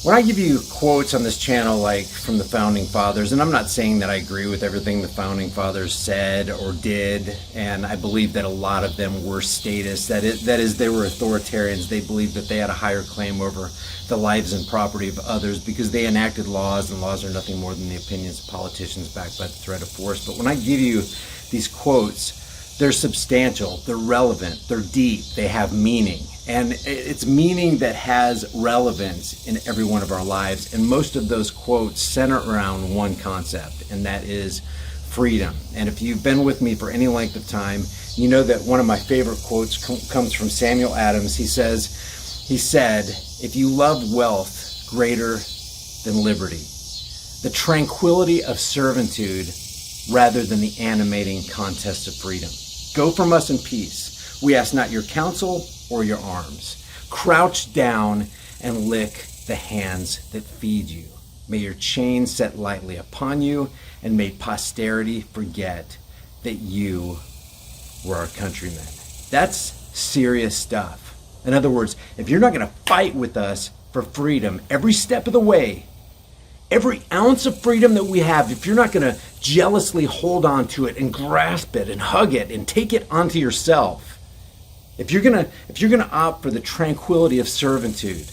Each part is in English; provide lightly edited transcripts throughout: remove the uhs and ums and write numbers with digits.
When I give you quotes on this channel, like from the Founding Fathers, and I'm not saying that I agree with everything the Founding Fathers said or did, and I believe that a lot of them were statists, that is, they were authoritarians. They believed that they had a higher claim over the lives and property of others because they enacted laws, and laws are nothing more than the opinions of politicians backed by the threat of force. But when I give you these quotes, they're substantial, they're relevant, they're deep, they have meaning. And it's meaning that has relevance in every one of our lives. And most of those quotes center around one concept, and that is freedom. And if you've been with me for any length of time, you know that one of my favorite quotes comes from Samuel Adams. He said, if you love wealth greater than liberty, the tranquility of servitude rather than the animating contest of freedom. Go from us in peace. We ask not your counsel or your arms. Crouch down and lick the hands that feed you. May your chains set lightly upon you, and may posterity forget that you were our countrymen. That's serious stuff. In other words, if you're not going to fight with us for freedom every step of the way, every ounce of freedom that we have, if you're not going to jealously hold on to it and grasp it and hug it and take it onto yourself, if you're gonna opt for the tranquility of servitude,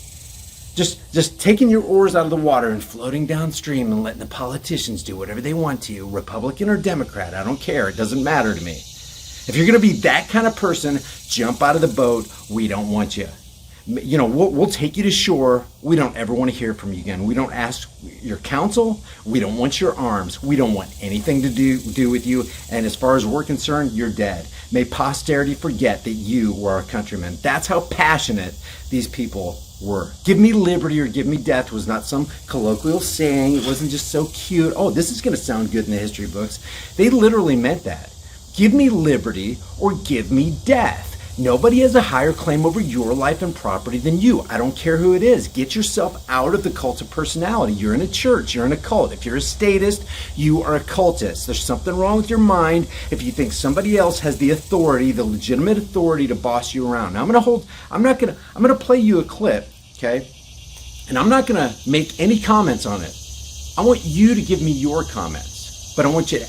just taking your oars out of the water and floating downstream and letting the politicians do whatever they want to you, Republican or Democrat, I don't care, it doesn't matter to me. If you're gonna be that kind of person, jump out of the boat. We don't want you. You know, we'll take you to shore. We don't ever want to hear from you again. We don't ask your counsel. We don't want your arms. We don't want anything to do with you. And as far as we're concerned, you're dead. May posterity forget that you were our countrymen. That's how passionate these people were. Give me liberty or give me death was not some colloquial saying. It wasn't just so cute. Oh, this is going to sound good in the history books. They literally meant that. Give me liberty or give me death. Nobody has a higher claim over your life and property than you. I don't care who it is. Get yourself out of the cult of personality. You're in a church. You're in a cult. If you're a statist, you are a cultist. There's something wrong with your mind if you think somebody else has the authority, the legitimate authority to boss you around. Now I'm gonna play you a clip, okay? And I'm not gonna make any comments on it. I want you to give me your comments, but I want you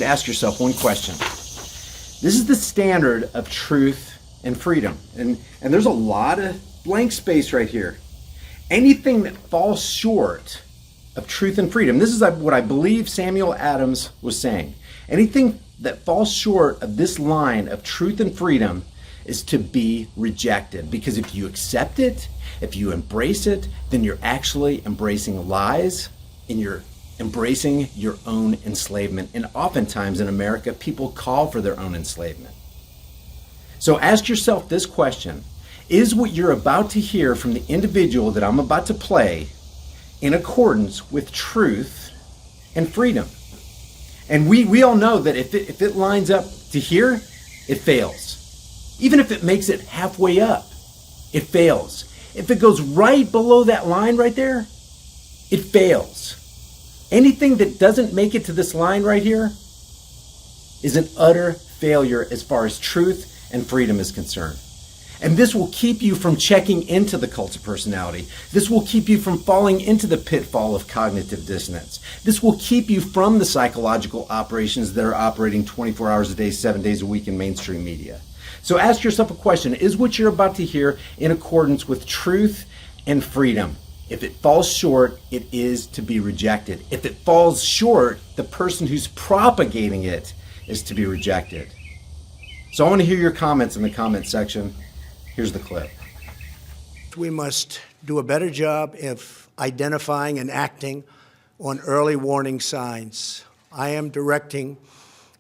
to ask yourself one question. This is the standard of truth and freedom. And there's a lot of blank space right here. Anything that falls short of truth and freedom, this is what I believe Samuel Adams was saying. Anything that falls short of this line of truth and freedom is to be rejected. Because if you accept it, if you embrace it, then you're actually embracing lies and you're embracing your own enslavement. And oftentimes in America, people call for their own enslavement. So ask yourself this question. Is what you're about to hear from the individual that I'm about to play in accordance with truth and freedom? And we all know that if it lines up to here, it fails. Even if it makes it halfway up, it fails. If it goes right below that line right there, it fails. Anything that doesn't make it to this line right here is an utter failure as far as truth and freedom is concerned. And this will keep you from checking into the cult of personality. This will keep you from falling into the pitfall of cognitive dissonance. This will keep you from the psychological operations that are operating 24 hours a day, 7 days a week in mainstream media. So ask yourself a question. Is what you're about to hear in accordance with truth and freedom? If it falls short, it is to be rejected. If it falls short, the person who's propagating it is to be rejected. So I want to hear your comments in the comment section. Here's the clip. We must do a better job of identifying and acting on early warning signs. I am directing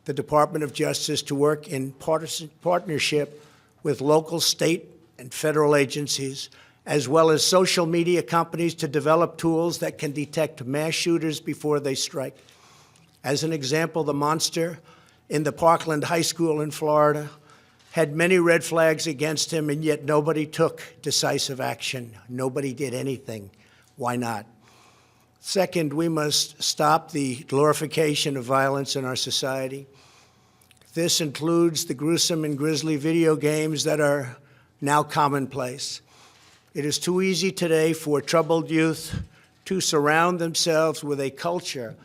the Department of Justice to work in partnership with local, state, and federal agencies, as well as social media companies, to develop tools that can detect mass shooters before they strike. As an example, the monster in the Parkland High School in Florida had many red flags against him, and yet nobody took decisive action. Nobody did anything. Why not? Second, we must stop the glorification of violence in our society. This includes the gruesome and grisly video games that are now commonplace. It is too easy today for troubled youth to surround themselves with a culture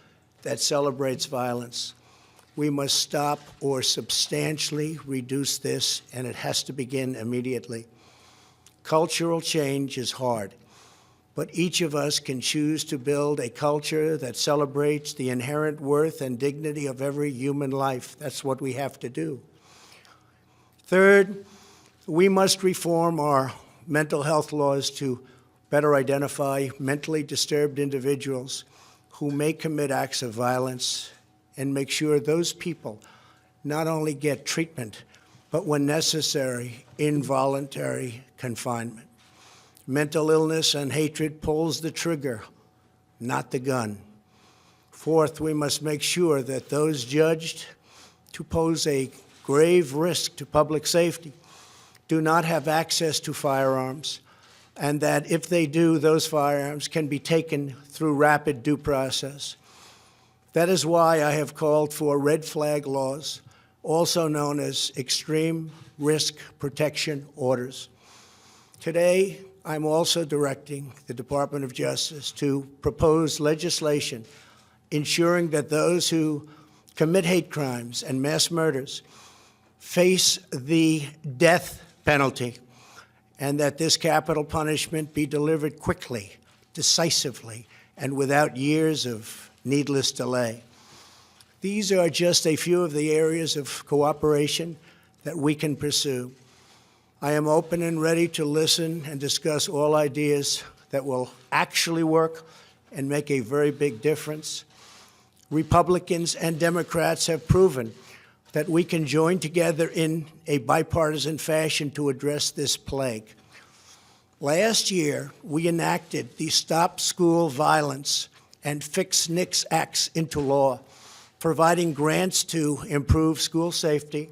that celebrates violence. We must stop or substantially reduce this, and it has to begin immediately. Cultural change is hard, but each of us can choose to build a culture that celebrates the inherent worth and dignity of every human life. That's what we have to do. Third, we must reform our mental health laws to better identify mentally disturbed individuals who may commit acts of violence and make sure those people not only get treatment, but when necessary, involuntary confinement. Mental illness and hatred pulls the trigger, not the gun. Fourth, we must make sure that those judged to pose a grave risk to public safety do not have access to firearms, and that if they do, those firearms can be taken through rapid due process. That is why I have called for red flag laws, also known as extreme risk protection orders. Today, I'm also directing the Department of Justice to propose legislation ensuring that those who commit hate crimes and mass murders face the death penalty, and that this capital punishment be delivered quickly, decisively, and without years of needless delay. These are just a few of the areas of cooperation that we can pursue. I am open and ready to listen and discuss all ideas that will actually work and make a very big difference. Republicans and Democrats have proven that we can join together in a bipartisan fashion to address this plague. Last year, we enacted the Stop School Violence and Fix NICS Acts into law, providing grants to improve school safety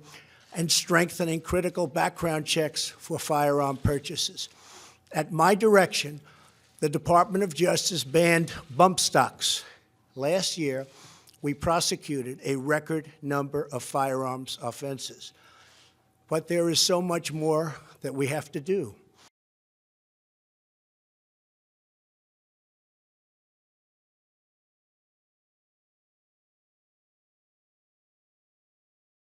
and strengthening critical background checks for firearm purchases. At my direction, the Department of Justice banned bump stocks. Last year, we prosecuted a record number of firearms offenses. But there is so much more that we have to do.